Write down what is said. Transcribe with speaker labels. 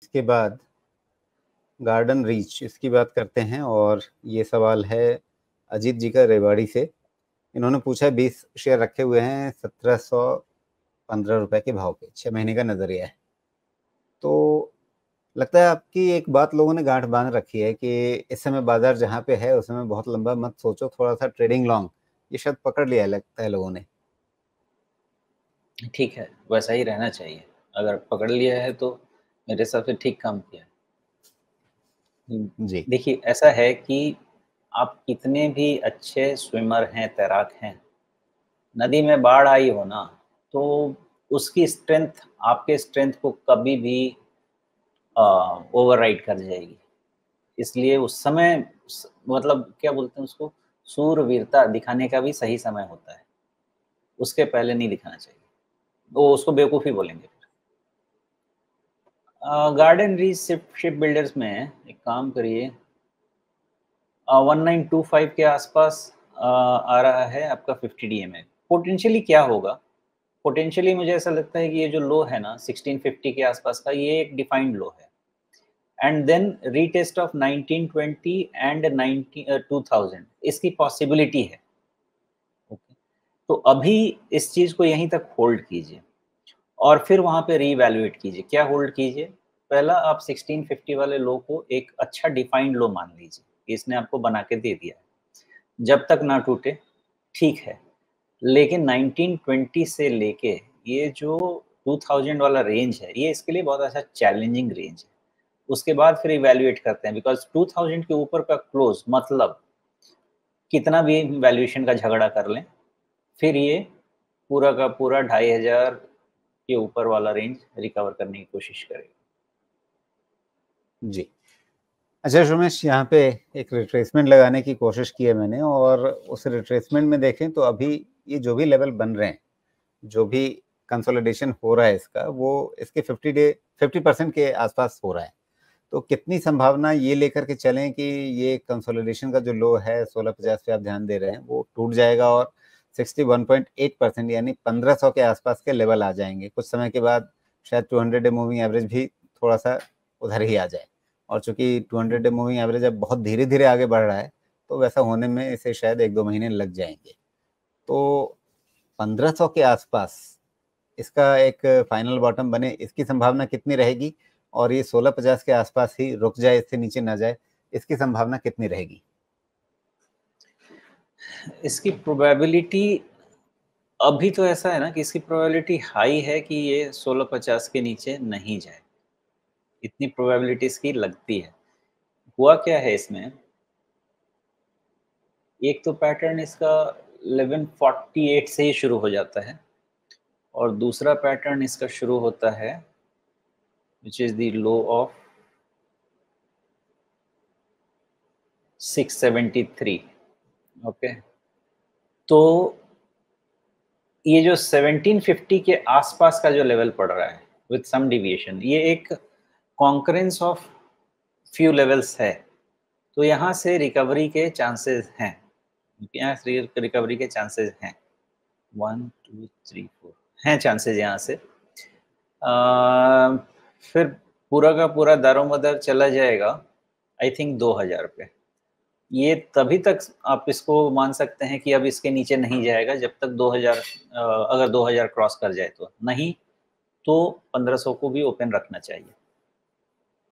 Speaker 1: इसके बाद garden reach इसकी बात करते हैं और ये सवाल है अजीत जी का रेवाड़ी से। इन्होंने पूछा 20 शेयर रखे हुए हैं 1715 रुपए के भाव पे, 6 महीने का नजरिया है। तो लगता है आपकी एक बात लोगों ने गांठ बांध रखी है कि इस समय बाजार जहां पे है उस समय बहुत लंबा मत सोचो, थोड़ा सा ट्रेडिंग लॉन्ग, ये शायद पकड़ लिया है लगता है लोगों ने।
Speaker 2: ठीक है, वैसा ही रहना चाहिए। अगर पकड़ लिया है तो मेरे हिसाब से ठीक काम किया है।
Speaker 1: जी।
Speaker 2: देखिए, ऐसा है कि आप कितने भी अच्छे स्विमर हैं, तैराक हैं, नदी में बाढ़ आई हो ना, तो उसकी स्ट्रेंथ आपके स्ट्रेंथ को कभी भी ओवरराइड कर जाएगी। इसलिए उस समय मतलब क्या बोलते हैं उसको, शूरवीरता दिखाने का भी सही समय होता है। उसके पहले नहीं दिखाना चाहिए, वो उसको बेवकूफ़ी बोलेंगे। गार्डन रीच शिप बिल्डर्स में एक काम करिए, 1925 के आसपास आ रहा है आपका 50 डीएमए। पोटेंशियली क्या होगा? पोटेंशियली मुझे ऐसा लगता है कि ये जो लो है ना 1650 के आसपास का, ये एक डिफाइंड लो है। And then retest of 1920 and 2000 इसकी पॉसिबिलिटी है। ओके, तो अभी इस चीज़ को यहीं तक होल्ड कीजिए और फिर वहाँ पे रीवैल्यूएट कीजिए। क्या होल्ड कीजिए? पहला आप 1650 वाले लो को एक अच्छा डिफाइंड लो मान लीजिए कि इसने आपको बना के दे दिया है। जब तक ना टूटे, ठीक है। लेकिन 1920 से लेके ये जो 2000 वाला रेंज है, ये इसके लिए बहुत अच्छा चैलेंजिंग रेंज है। उसके बाद फिर इवैल्यूएट करते हैं, बिकॉज़ 2000 के ऊपर का क्लोज़ मतलब कितना भी वैल्यूएशन का झगड़ा कर लें, फिर ये पूरा का पूरा 2500 के ऊपर वाला रेंज रिकवर करने की कोशिश करेगा।
Speaker 1: जी। अच्छा रमेश, यहाँ पे एक रिट्रेसमेंट लगाने की कोशिश की है मैंने, और उस रिट्रेसमेंट में देखें तो अभी ये जो भी लेवल बन रहे हैं, जो भी कंसोलिडेशन हो रहा है इसका, वो इसके 50% के आसपास हो रहा है। तो कितनी संभावना ये लेकर के चलें कि ये कंसोलिडेशन का जो लो है 1650 पे आप ध्यान दे रहे हैं, वो टूट जाएगा और 61.8% यानी 1500 के आसपास के लेवल आ जाएंगे कुछ समय के बाद। शायद 200 डे मूविंग एवरेज भी थोड़ा सा उधर ही आ जाए, और चूंकि 200 डे मूविंग एवरेज अब बहुत धीरे धीरे आगे बढ़ रहा है, तो वैसा होने में इसे शायद 1-2 महीने लग जाएंगे। तो 1500 के आसपास इसका एक फाइनल बॉटम बने, इसकी संभावना कितनी रहेगी? और ये 1650 के आसपास ही रुक जाए, इससे नीचे ना जाए, इसकी संभावना कितनी रहेगी?
Speaker 2: इसकी प्रोबेबिलिटी अभी तो ऐसा है ना कि इसकी प्रोबेबिलिटी हाई है कि ये 1650 के नीचे नहीं जाए। इतनी प्रोबेबिलिटी इसकी लगती है। हुआ क्या है इसमें, एक तो पैटर्न इसका 1148 से ही शुरू हो जाता है और दूसरा पैटर्न इसका शुरू होता है which is the low of 673। Okay, तो ये जो 1750 के आसपास का जो लेवल पड़ रहा है विथ सम डिविएशन, ये एक कॉन्करेंस ऑफ फ्यू लेवल्स है। तो यहाँ से रिकवरी के चांसेस हैं, यहाँ से रिकवरी के चांसेस हैं, 1 2 3 4 हैं चांसेस यहाँ से। फिर पूरा का पूरा दारोमदार चला जाएगा आई थिंक 2000 पे। ये तभी तक आप इसको मान सकते हैं कि अब इसके नीचे नहीं जाएगा जब तक 2000 अगर 2000 क्रॉस कर जाए तो, नहीं तो 1500 को भी ओपन रखना चाहिए।